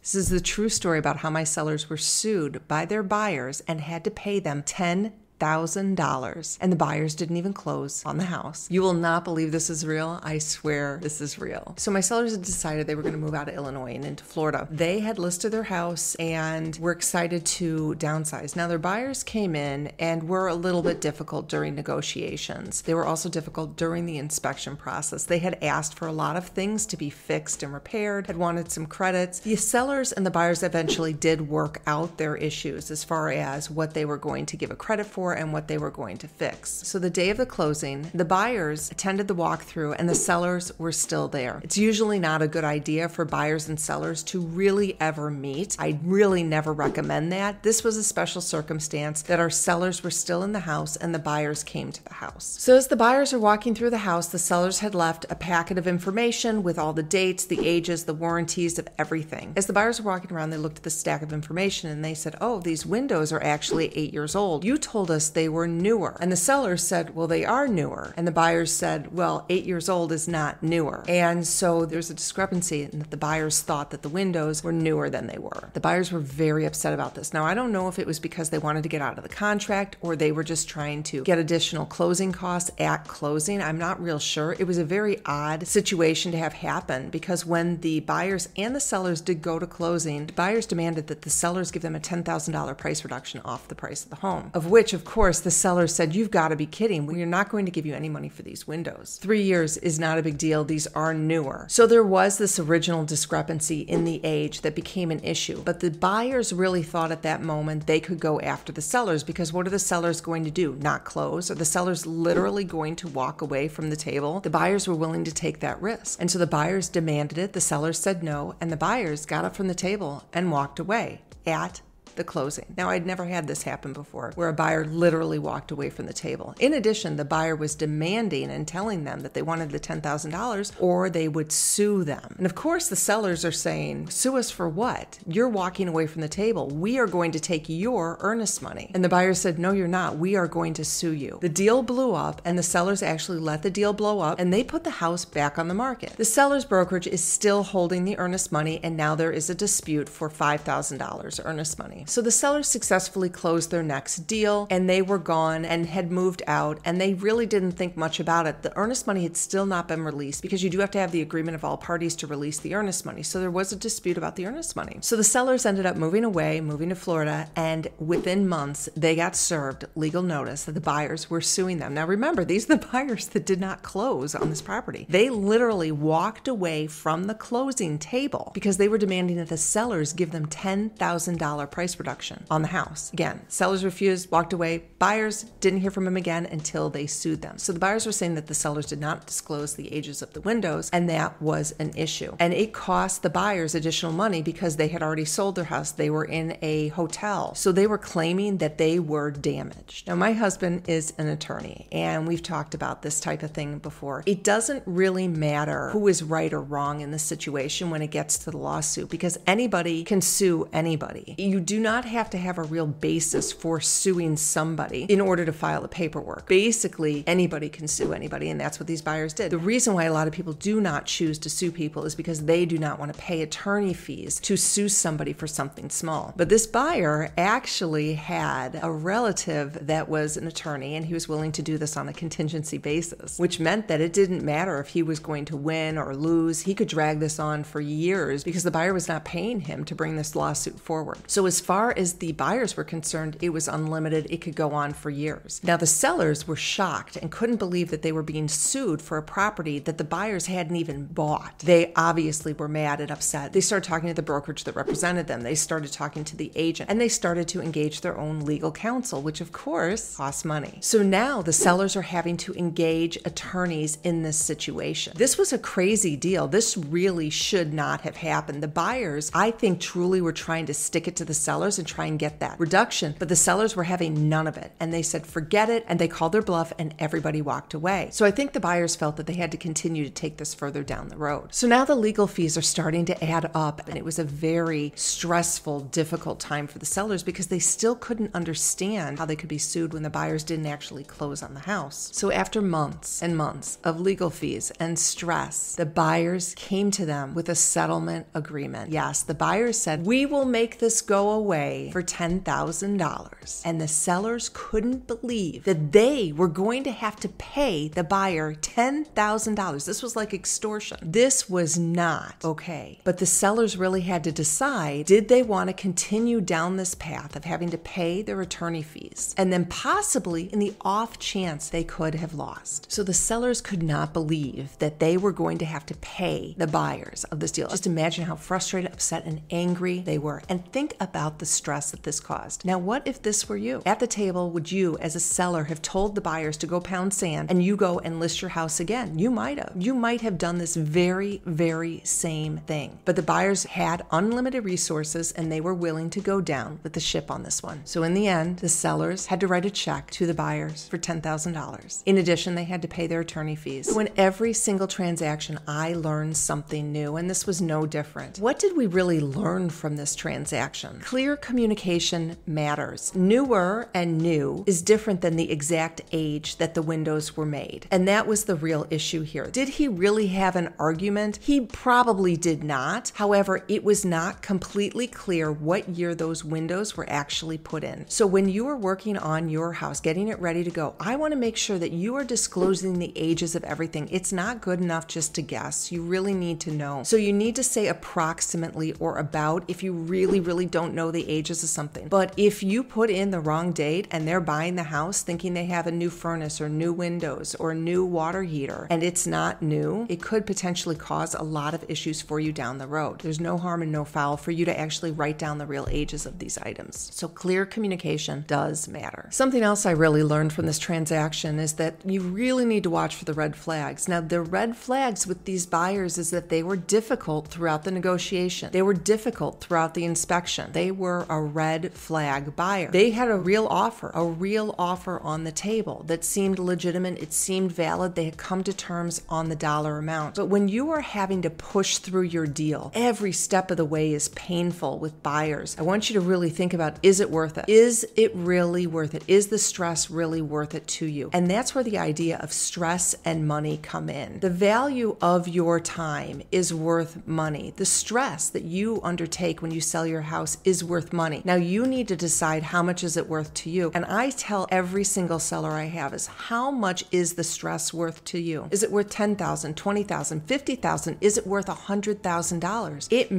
This is the true story about how my sellers were sued by their buyers and had to pay them $10,000, and the buyers didn't even close on the house. You will not believe this is real. I swear this is real. So my sellers had decided they were going to move out of Illinois and into Florida. They had listed their house and were excited to downsize. Now their buyers came in and were a little bit difficult during negotiations. They were also difficult during the inspection process. They had asked for a lot of things to be fixed and repaired, had wanted some credits. The sellers and the buyers eventually did work out their issues as far as what they were going to give a credit for and what they were going to fix. So the day of the closing, the buyers attended the walkthrough and the sellers were still there. It's usually not a good idea for buyers and sellers to really ever meet. I really never recommend that. This was a special circumstance that our sellers were still in the house and the buyers came to the house. So as the buyers are walking through the house, the sellers had left a packet of information with all the dates, the ages, the warranties of everything. As the buyers were walking around, they looked at the stack of information and they said, "Oh, these windows are actually 8 years old. You told us they were newer." And the sellers said, "Well, they are newer." And the buyers said, "Well, 8 years old is not newer." And so there's a discrepancy in that the buyers thought that the windows were newer than they were. The buyers were very upset about this. Now, I don't know if it was because they wanted to get out of the contract or they were just trying to get additional closing costs at closing. I'm not real sure. It was a very odd situation to have happen because when the buyers and the sellers did go to closing, the buyers demanded that the sellers give them a $10,000 price reduction off the price of the home, of which, of course, the seller said, "You've got to be kidding. We're not going to give you any money for these windows. 3 years is not a big deal. These are newer." So there was this original discrepancy in the age that became an issue. But the buyers really thought at that moment they could go after the sellers because what are the sellers going to do? Not close? Are the sellers literally going to walk away from the table? The buyers were willing to take that risk. And so the buyers demanded it. The sellers said no. And the buyers got up from the table and walked away at the closing. Now, I'd never had this happen before, where a buyer literally walked away from the table. In addition, the buyer was demanding and telling them that they wanted the $10,000 or they would sue them. And of course, the sellers are saying, "Sue us for what? You're walking away from the table. We are going to take your earnest money." And the buyer said, "No, you're not. We are going to sue you." The deal blew up and the sellers actually let the deal blow up and they put the house back on the market. The seller's brokerage is still holding the earnest money and now there is a dispute for $5,000 earnest money. So the sellers successfully closed their next deal and they were gone and had moved out and they really didn't think much about it. The earnest money had still not been released because you do have to have the agreement of all parties to release the earnest money. So there was a dispute about the earnest money. So the sellers ended up moving away, moving to Florida, and within months they got served legal notice that the buyers were suing them. Now remember, these are the buyers that did not close on this property. They literally walked away from the closing table because they were demanding that the sellers give them $10,000 price reduction on the house. Again, sellers refused, walked away. Buyers didn't hear from them again until they sued them. So the buyers were saying that the sellers did not disclose the ages of the windows, and that was an issue. And it cost the buyers additional money because they had already sold their house. They were in a hotel. So they were claiming that they were damaged. Now, my husband is an attorney, and we've talked about this type of thing before. It doesn't really matter who is right or wrong in this situation when it gets to the lawsuit because anybody can sue anybody. You do not have to have a real basis for suing somebody in order to file the paperwork. Basically, anybody can sue anybody, and that's what these buyers did. The reason why a lot of people do not choose to sue people is because they do not want to pay attorney fees to sue somebody for something small. But this buyer actually had a relative that was an attorney, and he was willing to do this on a contingency basis, which meant that it didn't matter if he was going to win or lose. He could drag this on for years because the buyer was not paying him to bring this lawsuit forward. So as far as the buyers were concerned, it was unlimited. It could go on for years. Now, the sellers were shocked and couldn't believe that they were being sued for a property that the buyers hadn't even bought. They obviously were mad and upset. They started talking to the brokerage that represented them. They started talking to the agent, and they started to engage their own legal counsel, which of course costs money. So now the sellers are having to engage attorneys in this situation. This was a crazy deal. This really should not have happened. The buyers, I think, truly were trying to stick it to the sellers sellers and try and get that reduction, but the sellers were having none of it. And they said, forget it. And they called their bluff and everybody walked away. So I think the buyers felt that they had to continue to take this further down the road. So now the legal fees are starting to add up, and it was a very stressful, difficult time for the sellers because they still couldn't understand how they could be sued when the buyers didn't actually close on the house. So after months and months of legal fees and stress, the buyers came to them with a settlement agreement. Yes, the buyers said, we will make this go away for $10,000. And the sellers couldn't believe that they were going to have to pay the buyer $10,000. This was like extortion. This was not okay. But the sellers really had to decide, did they want to continue down this path of having to pay their attorney fees? And then possibly in the off chance they could have lost. So the sellers could not believe that they were going to have to pay the buyers of this deal. Just imagine how frustrated, upset, and angry they were. And think about the stress that this caused. Now, what if this were you? At the table, would you, as a seller, have told the buyers to go pound sand and you go and list your house again? You might have. You might have done this very, very same thing. But the buyers had unlimited resources and they were willing to go down with the ship on this one. So in the end, the sellers had to write a check to the buyers for $10,000. In addition, they had to pay their attorney fees. So in every single transaction, I learned something new, and this was no different. What did we really learn from this transaction? Clear communication matters. Newer and new is different than the exact age that the windows were made. And that was the real issue here. Did he really have an argument? He probably did not. However, it was not completely clear what year those windows were actually put in. So when you are working on your house, getting it ready to go, I want to make sure that you are disclosing the ages of everything. It's not good enough just to guess. You really need to know. So you need to say approximately or about if you really, really don't know the ages of something. But if you put in the wrong date and they're buying the house thinking they have a new furnace or new windows or new water heater and it's not new, it could potentially cause a lot of issues for you down the road. There's no harm and no foul for you to actually write down the real ages of these items. So clear communication does matter. Something else I really learned from this transaction is that you really need to watch for the red flags. Now, the red flags with these buyers is that they were difficult throughout the negotiation. They were difficult throughout the inspection. They were a red flag buyer. They had a real offer on the table that seemed legitimate. It seemed valid. They had come to terms on the dollar amount. But when you are having to push through your deal, every step of the way is painful with buyers. I want you to really think about, is it worth it? Is it really worth it? Is the stress really worth it to you? And that's where the idea of stress and money come in. The value of your time is worth money. The stress that you undertake when you sell your house is worth money. Now you need to decide how much is it worth to you. And I tell every single seller I have is, how much is the stress worth to you? Is it worth $10,000, $20,000, $50,000? Is it worth $100,000? It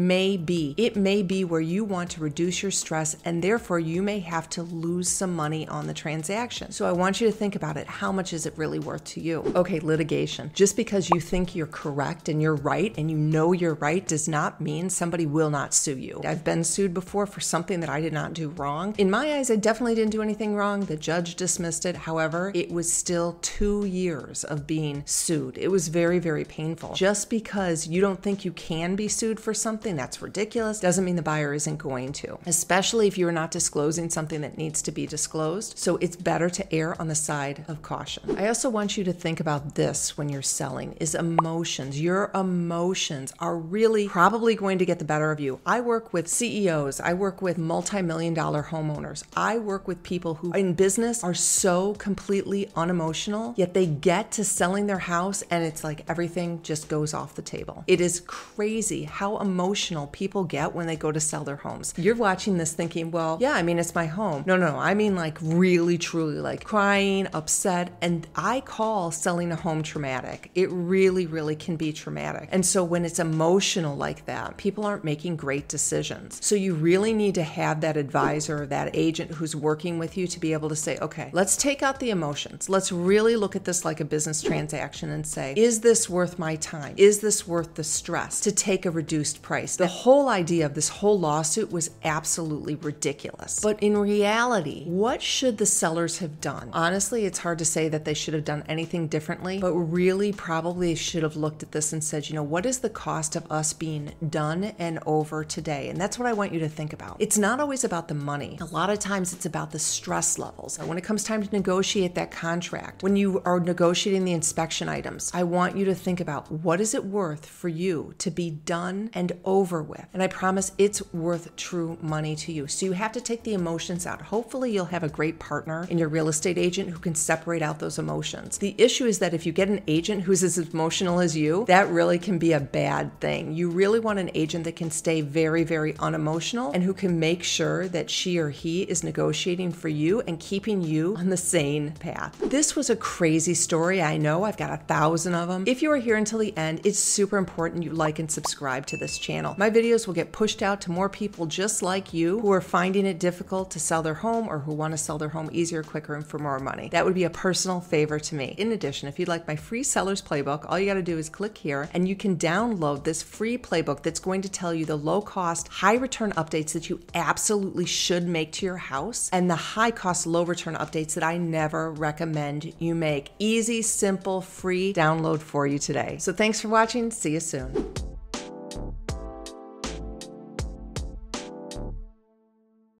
may be where you want to reduce your stress and therefore you may have to lose some money on the transaction. So I want you to think about it. How much is it really worth to you? Okay, litigation. Just because you think you're correct and you're right and you know you're right does not mean somebody will not sue you. I've been sued before for something that I did not do wrong. In my eyes, I definitely didn't do anything wrong. The judge dismissed it. However, it was still 2 years of being sued. It was very, very painful. Just because you don't think you can be sued for something that's ridiculous doesn't mean the buyer isn't going to, especially if you're not disclosing something that needs to be disclosed. So it's better to err on the side of caution. I also want you to think about this when you're selling, is emotions. Your emotions are really probably going to get the better of you. I work with CEOs. I work with multi-million-dollar homeowners. I work with people who in business are so completely unemotional, yet they get to selling their house and it's like everything just goes off the table. It is crazy how emotional people get when they go to sell their homes. You're watching this thinking, well, yeah, I mean, it's my home. No, I mean like really, truly like crying, upset. And I call selling a home traumatic. It really, really can be traumatic. And so when it's emotional like that, people aren't making great decisions. So you really need to have that advisor or that agent who's working with you to be able to say, okay, let's take out the emotions. Let's really look at this like a business transaction and say, is this worth my time? Is this worth the stress to take a reduced price? The whole idea of this whole lawsuit was absolutely ridiculous. But in reality, what should the sellers have done? Honestly, it's hard to say that they should have done anything differently, but really probably should have looked at this and said, you know, what is the cost of us being done and over today? And that's what I want you to think about. about. It's not always about the money. A lot of times it's about the stress levels. When it comes time to negotiate that contract, when you are negotiating the inspection items, I want you to think about what is it worth for you to be done and over with. And I promise it's worth true money to you. So you have to take the emotions out. Hopefully you'll have a great partner in your real estate agent who can separate out those emotions. The issue is that if you get an agent who's as emotional as you, that really can be a bad thing. You really want an agent that can stay very, very unemotional and who can make sure that she or he is negotiating for you and keeping you on the sane path. This was a crazy story. I know I've got 1,000 of them. If you are here until the end, it's super important you like and subscribe to this channel. My videos will get pushed out to more people just like you who are finding it difficult to sell their home or who want to sell their home easier, quicker, and for more money. That would be a personal favor to me. In addition, if you'd like my free seller's playbook, all you got to do is click here and you can download this free playbook that's going to tell you the low cost, high return updates that you absolutely should make to your house and the high cost, low return updates that I never recommend you make. Easy, simple, free download for you today. So thanks for watching. See you soon.